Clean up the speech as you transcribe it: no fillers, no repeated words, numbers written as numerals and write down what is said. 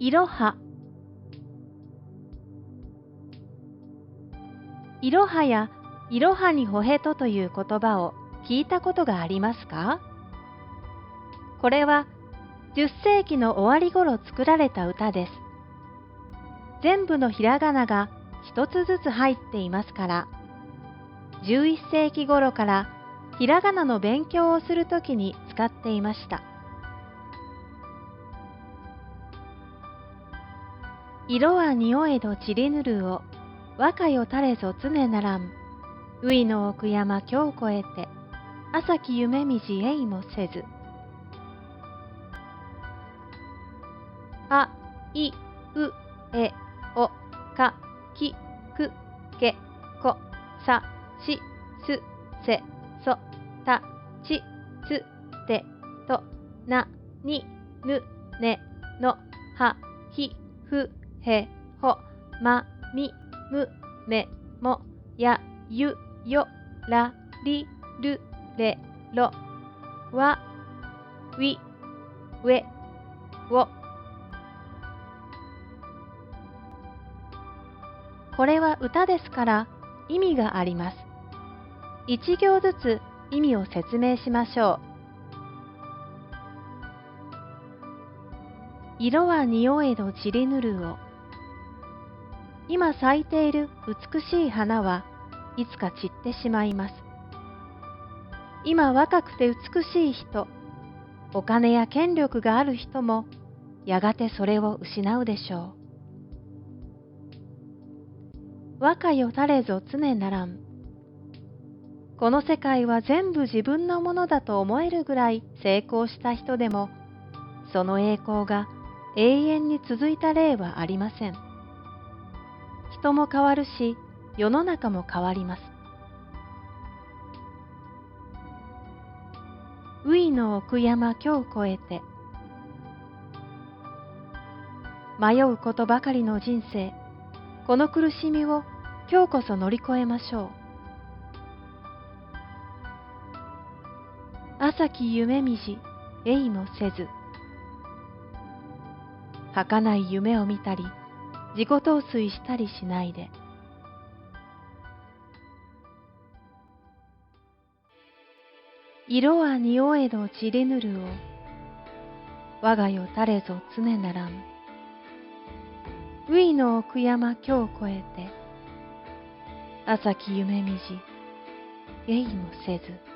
いろは。いろはやいろはにほへとという言葉を聞いたことがありますか？これは10世紀の終わり頃作られた歌です。全部のひらがなが一つずつ入っていますから、11世紀頃からひらがなの勉強をするときに使っていました。色は匂えどちりぬるを、和歌よたれぞ常ならん。ういの奥山今日越えて、朝き夢みじえいもせず。あ、い、う、え、お、か、き、く、け、こ、さ、し、す、せ、そ、た、ち、つ、て、と、な、に、ぬ、ね、の、は、ひ、ふ、へ、ほ、ま、み、む、め、も、や、ゆ、よ、ら、り、る、れ、ろ、わ、ウえ、を。これは歌ですから意味があります。一行ずつ意味を説明しましょう。色は匂えど散りぬるを。今咲いている美しい花はいつか散ってしまいます。今若くて美しい人、お金や権力がある人もやがてそれを失うでしょう。和歌よたれぞ常ならん。この世界は全部自分のものだと思えるぐらい成功した人でも、その栄光が永遠に続いた例はありません。人も変わるし、世の中も変わります。ういの奥山今日越えて。迷うことばかりの人生、この苦しみを今日こそ乗り越えましょう。朝き夢みじ、えいもせず。儚い夢を見たり、自己陶酔したりしないで。色は匂えど散りぬるを、我がよたれぞ常ならん。ういの奥山今日越えて、朝き夢みじ、えいもせず。